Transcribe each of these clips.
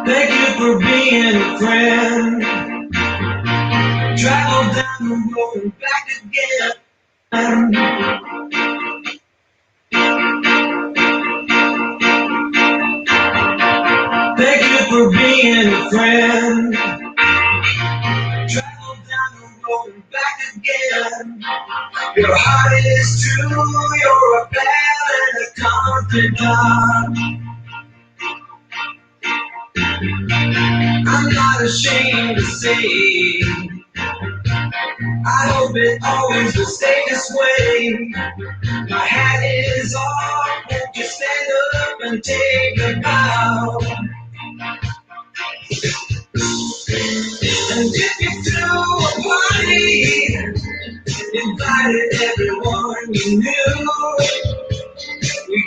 Thank you for being a friend. Travel down the road and back again. Thank you for being a friend. Travel down the road and back again. Your heart is true, you're a pal and a confidant. I'm not ashamed to say, I hope it always will stay this way. My hat is off, won't you stand up and take a bow? And if you threw a party, invited everyone you knew,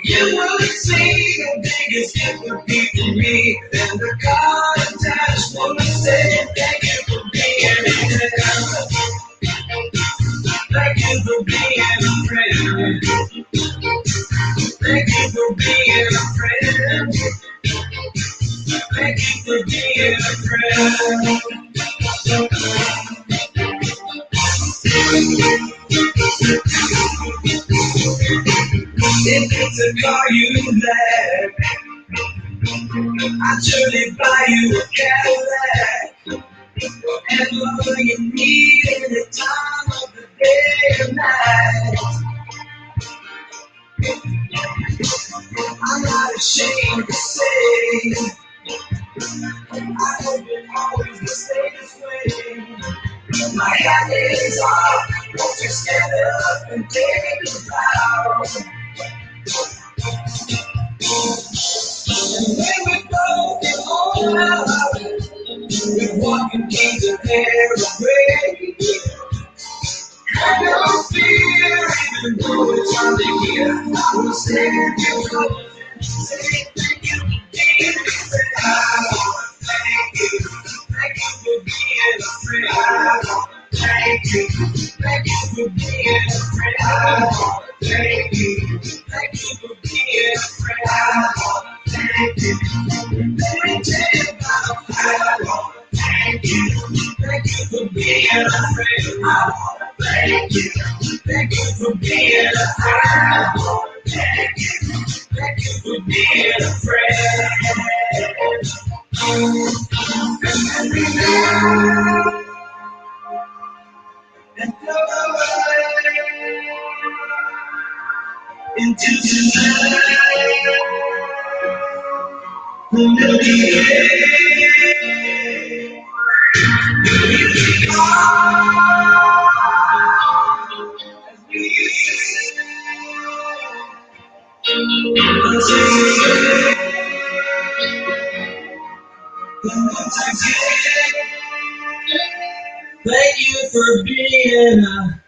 you would see the biggest gift would be for me, and the card attached would say, thank you for being there. Thank you for being a friend. Thank you for being a friend. Thank you for being a friend. If it's a car you like, I'd surely buy you a Cadillac. Whatever you need any time of the day or night. I'm not ashamed to say, I hope it always will stay this way. My hat is off, won't you stand up and take a bow? And when we both all out, we're walking into their grave. I don't fear, even though it's hard to hear. I will stand your close and say thank you for being a friend. I wanna thank you for being a friend. I wanna thank you for being a friend. I wanna thank you for being a friend. I wanna thank you. Let me tell you about I wanna thank you for being a friend. I wanna thank you for being a friend. I wanna thank you for being a friend. And go away into tonight. The Milky Way. As we used thank you for being a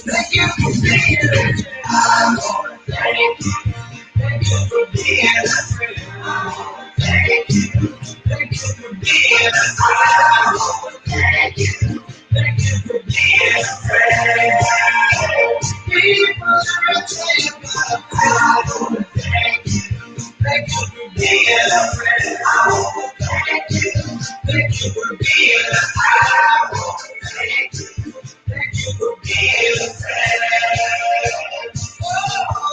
thank you for being a I wanna thank you for being a friend. I wanna thank you for being a I wanna thank you for being a friend. People are telling about I wanna thank you for being a friend. I wanna thank you for being a I wanna thank you for being a friend. Oh,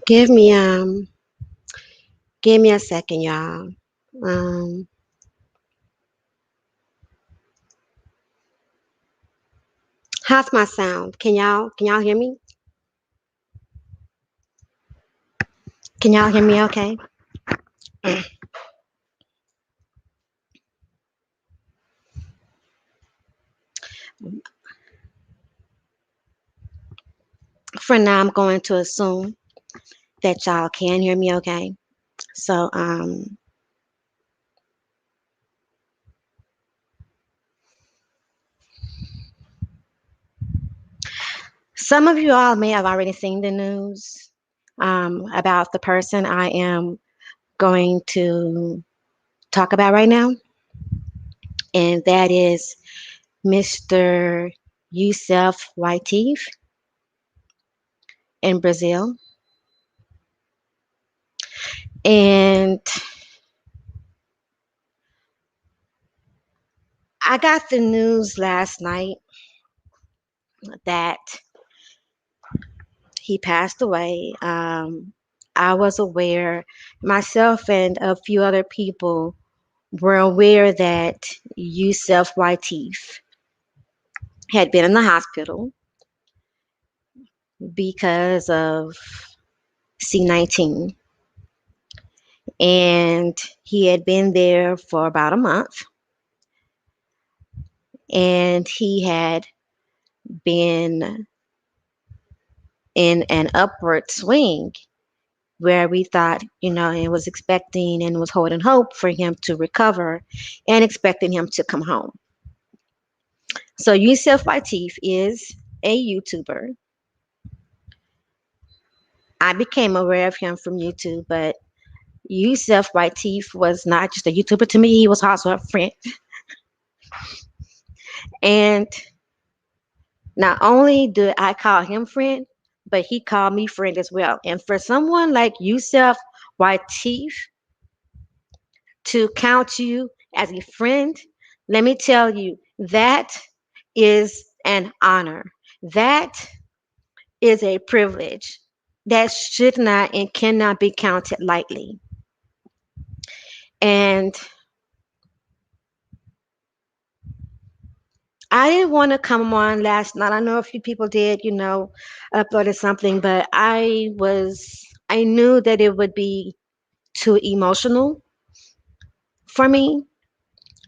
Give me give me a second, y'all. Um, how's my sound? Can y'all hear me? Can y'all hear me okay? For now, I'm going to assume that y'all can hear me okay. So, some of you all may have already seen the news about the person I am going to talk about right now, and that is Mr. Yusef Latif in Brazil. And I got the news last night that he passed away. I was aware, myself and a few other people were aware that Yusef Latif had been in the hospital because of C-19. And he had been there for about a month. And he had been in an upward swing where we thought, and was expecting and was holding hope for him to recover and expecting him to come home. So Yusef Latif is a YouTuber. I became aware of him from YouTube, but Yusef Latif was not just a YouTuber to me, he was also a friend. And not only did I call him friend, but he called me friend as well. And for someone like Yusef Latif to count you as a friend, let me tell you, that is an honor. That is a privilege that should not and cannot be counted lightly. And I didn't want to come on last night. I know a few people did, uploaded something, but I knew that it would be too emotional for me.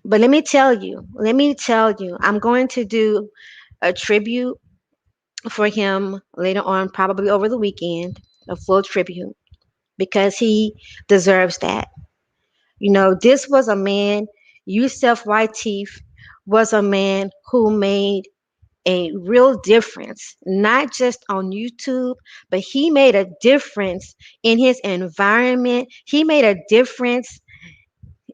But let me tell you, I'm going to do a tribute for him later on, probably over the weekend, a full tribute, because he deserves that. This was a man, Yusef Latif was a man who made a real difference, not just on YouTube, but he made a difference in his environment. He made a difference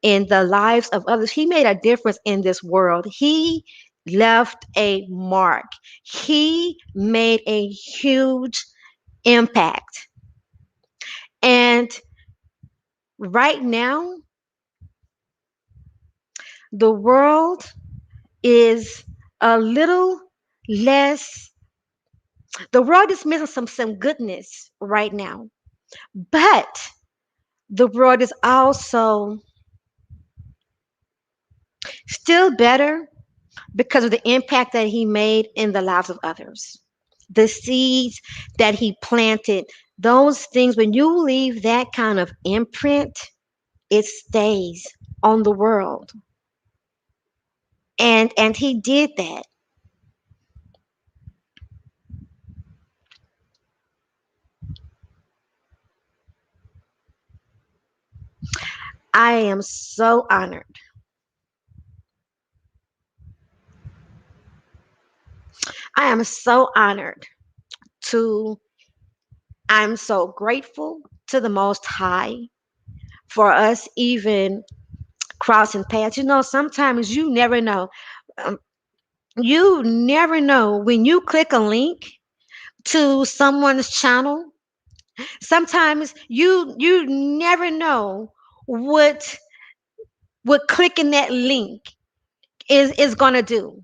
in the lives of others. He made a difference in this world. He left a mark. He made a huge impact. And right now, the world is a little less, the world is missing some goodness right now. But the world is also still better because of the impact that he made in the lives of others. The seeds that he planted, those things, when you leave that kind of imprint, it stays on the world. And he did that. I am so honored. I am so honored to, I'm so grateful to the Most High for us even crossing paths. Sometimes you never know. Um, you never know when you click a link to someone's channel. Sometimes you never know what clicking that link is gonna do.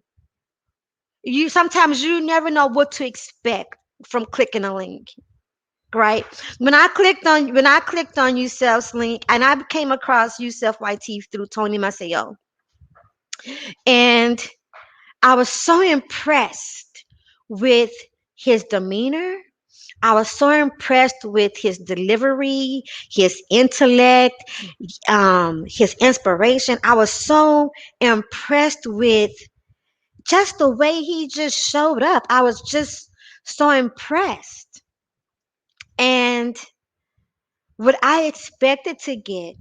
You never know what to expect from clicking a link, right? When I clicked on Yusef's link, and I came across Yusef YT through Tony Maceo, and I was so impressed with his demeanor. I was so impressed with his delivery, his intellect, his inspiration. I was so impressed with just the way he just showed up. I was just so impressed. And what I expected to get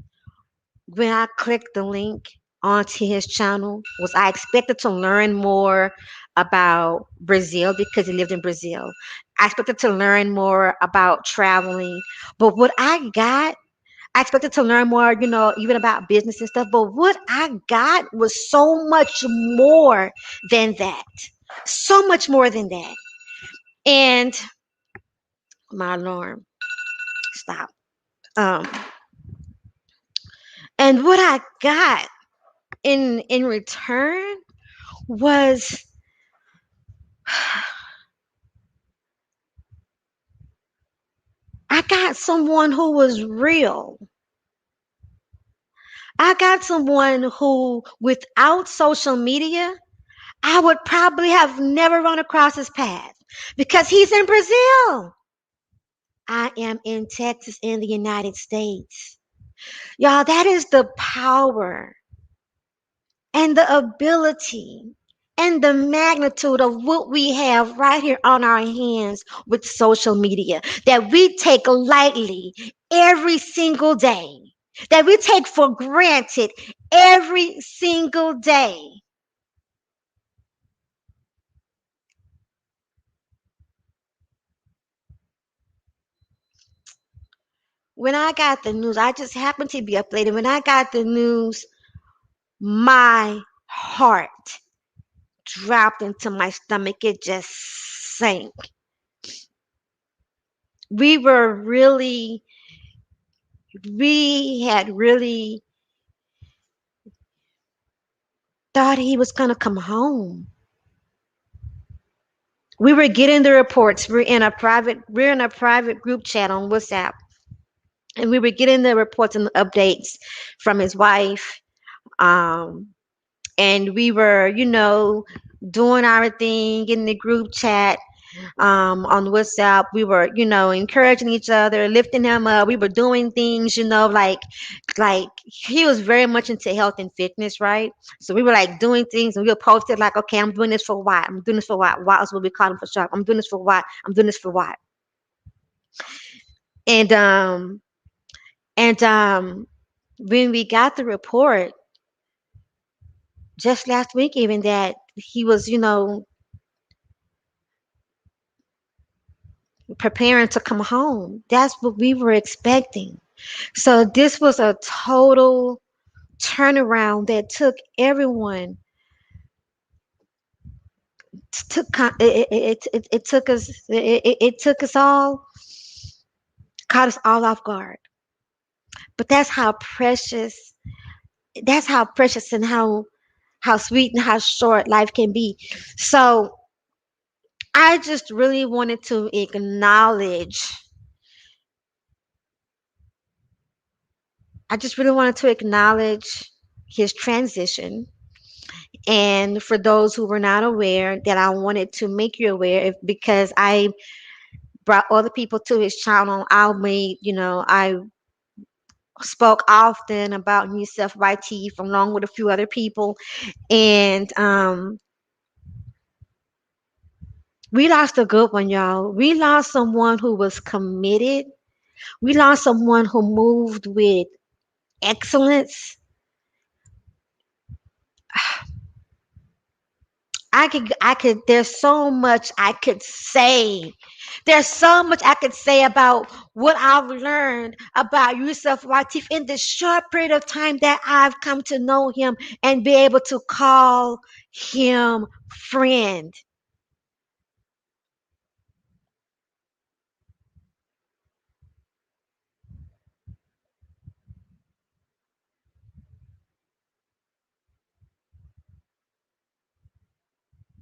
when I clicked the link onto his channel was I expected to learn more about Brazil because he lived in Brazil. I expected to learn more about traveling. But what I expected to learn more, even about business and stuff. But what I got was so much more than that. So much more than that. And my alarm stopped. Um, and what I got in return was I got someone who was real. I got someone who, without social media, I would probably have never run across his path because he's in Brazil. I am in Texas in the United States. Y'all, that is the power and the ability and the magnitude of what we have right here on our hands with social media that we take lightly every single day, that we take for granted every single day. When I got the news, I just happened to be up late, and when I got the news, my heart dropped into my stomach. It just sank. We were really, we had really thought he was going to come home. We were getting the reports. We're in a private group chat on WhatsApp, and we were getting the reports and the updates from his wife. Um, and we were, doing our thing in the group chat, on WhatsApp. We were, encouraging each other, lifting him up. We were doing things, like he was very much into health and fitness, right? So we were like doing things, and we were posted like, okay, I'm doing this for what? I'm doing this for what? What else will we call him for sure? I'm doing this for what? I'm doing this for what? And when we got the report just last week, even that he was, preparing to come home. That's what we were expecting. So this was a total turnaround that took everyone took it took us it took us all caught us all off guard. But that's how precious and how sweet and how short life can be. So I just really wanted to acknowledge his transition. And for those who were not aware, that I wanted to make you aware, because I brought other people to his channel. I spoke often about Yusef YT from along with a few other people. And we lost a good one, y'all. We lost someone who was committed. We lost someone who moved with excellence. There's so much I could say. There's so much I could say about what I've learned about Yusuf Latif in the short period of time that I've come to know him and be able to call him friend.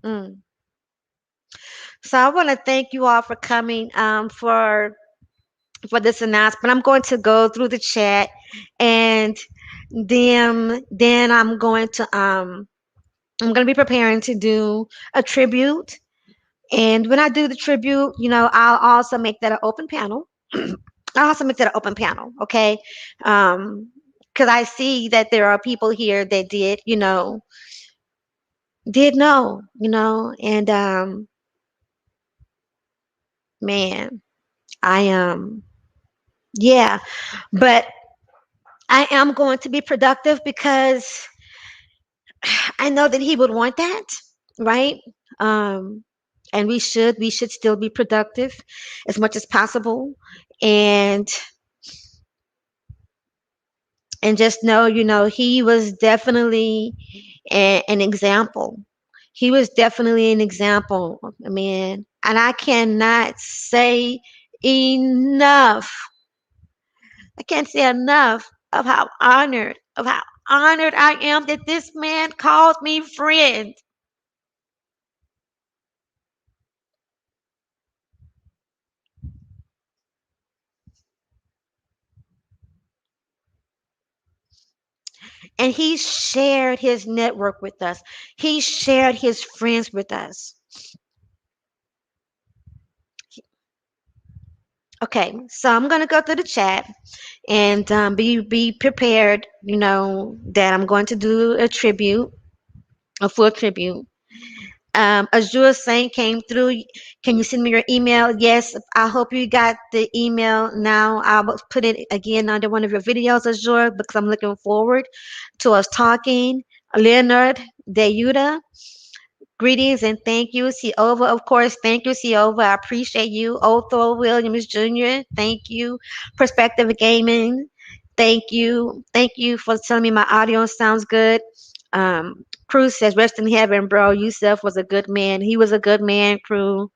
Mm. So I want to thank you all for coming, for this announcement. I'm going to go through the chat, and then I'm going to be preparing to do a tribute. And when I do the tribute, I'll also make that an open panel. I'll also make that an open panel, okay? Because I see that there are people here that did know, and man, I yeah, but I am going to be productive because I know that he would want that, right? Um, and we should still be productive as much as possible, and just know, he was definitely an example. He was definitely an example, man, and I cannot say enough. I can't say enough of how honored I am that this man calls me friend. And he shared his network with us. He shared his friends with us. Okay, so I'm gonna go through the chat and be prepared. That I'm going to do a full tribute. Azure Saint came through. Can you send me your email? Yes, I hope you got the email now. I will put it again under one of your videos, Azure, because I'm looking forward to us talking. Leonard Deyuda, greetings and thank you. Siova, of course, thank you, Siova. I appreciate you. Otho Williams Jr., thank you. Perspective Gaming, thank you. Thank you for telling me my audio sounds good. Cruz says, rest in heaven, bro. Yusef was a good man. He was a good man, Crew.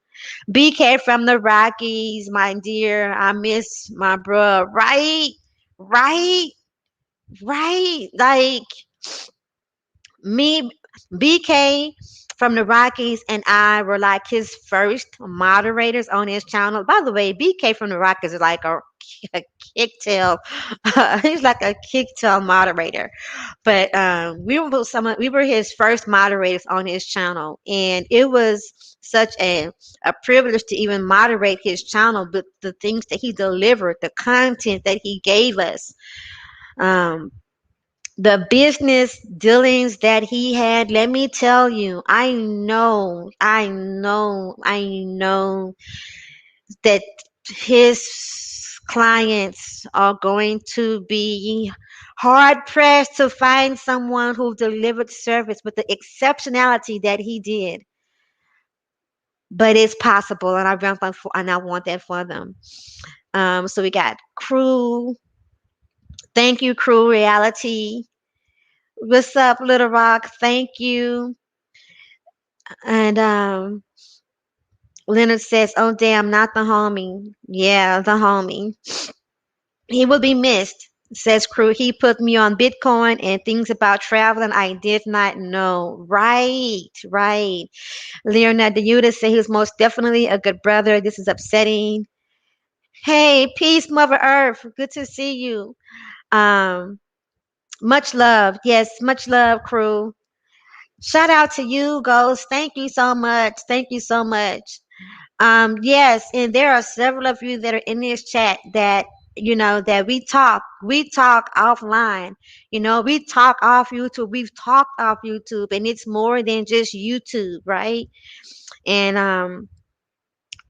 BK from the Rockies, my dear. I miss my bro. Right? Right? Right? Like, me, BK from the Rockies, and I were like his first moderators on his channel. By the way, BK from the Rockies is like a kicktail. He's like a kicktail moderator. But we were his first moderators on his channel, and it was such a privilege to even moderate his channel. But the things that he delivered, the content that he gave us. Um, the business dealings that he had, let me tell you, I know that his clients are going to be hard pressed to find someone who delivered service with the exceptionality that he did. But it's possible, and I want that for them. So we got Crew. Thank you, Crew Reality. What's up, Little Rock? Thank you. And Leonard says, "Oh damn, not the homie." Yeah, the homie. He will be missed, says Crew. He put me on Bitcoin and things about traveling I did not know. Right, right. Leonard the Yuda said he was most definitely a good brother. This is upsetting. Hey, peace, Mother Earth. Good to see you. Um, much love. Yes, much love, Crew. Shout out to you, Ghost. Thank you so much. Thank you so much. Yes, and there are several of you that are in this chat that that we talk offline. We talk off YouTube. We've talked off YouTube, and it's more than just YouTube, right? And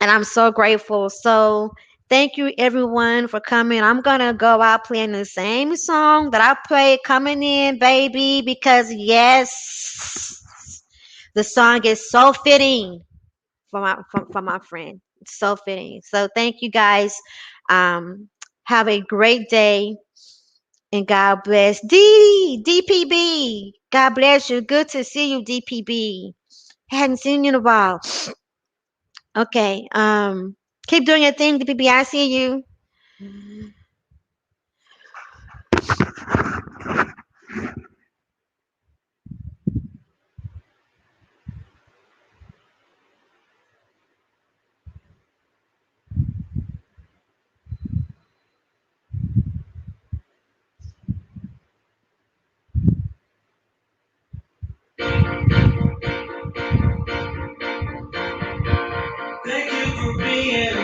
I'm so grateful. So thank you everyone for coming. I'm gonna go out playing the same song that I played coming in, baby, because yes, the song is so fitting for my friend. It's so fitting. So thank you guys. Um, have a great day and God bless. DPB. God bless you. Good to see you, DPB. Hadn't seen you in a while. Okay. Keep doing your thing, DPB. I see you.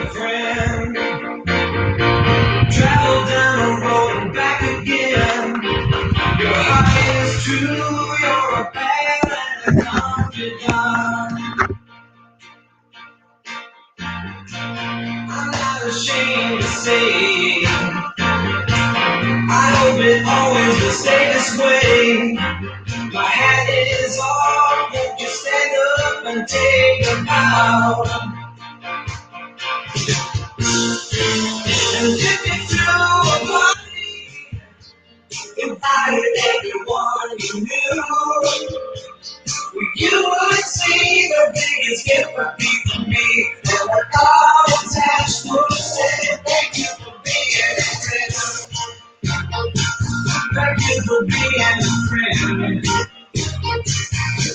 a friend. Travel down the road and back again. Your heart is true, you're a bad and a confidant. I'm not ashamed to say, I hope it always will stay this way. My hat is off, won't you stand up and take a bow? And if you threw a party, invited everyone you knew, you would see the biggest gift would be for me. And what all attached would say, thank you for being a friend. Thank you for being a friend.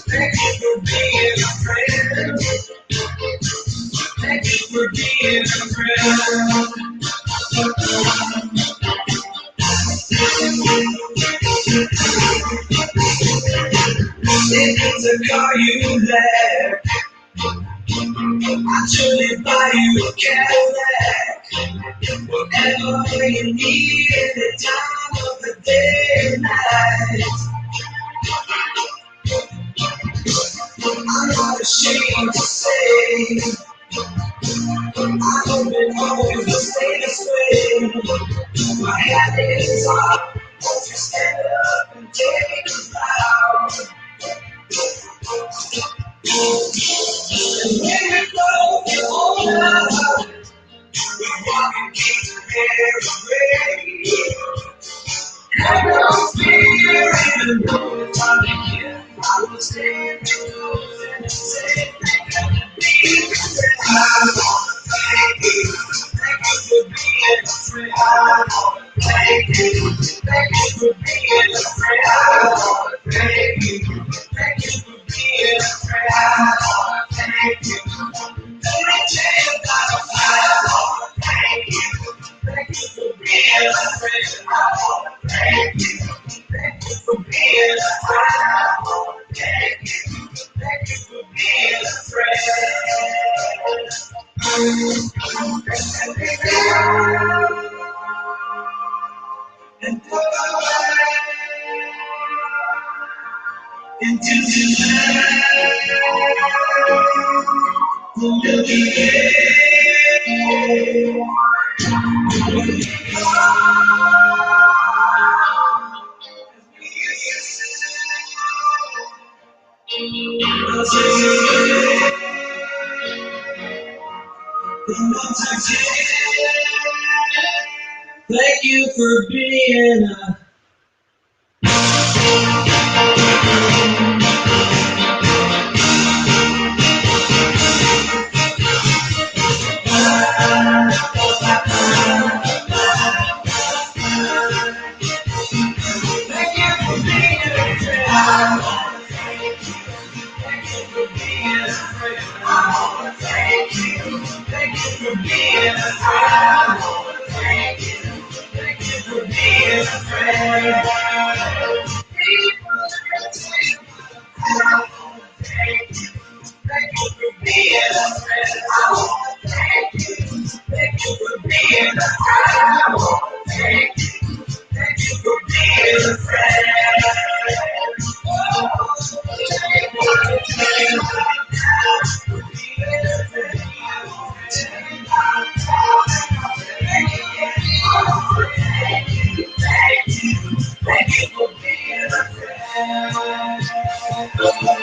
Thank you for being a friend. Thank you for being a friend. If it's a car you let, I'll surely buy you a Cadillac. Whatever you need any time of the day and night. I'm not ashamed to say, I hope it always will stay this way. My hat is off, won't you stand up and take a bow? And when you go, you hold out, we walk and keep the air away. I don't fear even though it's hard to hear. I will stand close and say thank you for being a friend. I wanna thank you. Thank you for being a friend. I wanna thank you. Thank you for being a friend. I wanna thank you. Thank you for being a friend. I wanna thank you. Let me tell you about it. I wanna thank you. Thank you for being a friend. I wanna thank you. Thank you for being a friend. I wanna thank you. Thank you for being a friend. And into thank you for being a thank you for being a friend. Thank you for being a friend. I wanna thank you. Thank you for being a friend. I wanna thank you. Thank you for being a friend. People say I wanna thank you. Thank you for being a friend. I wanna thank you. Thank you for being a friend. I wanna thank you. Thank you for being a friend. Thank you for being a friend.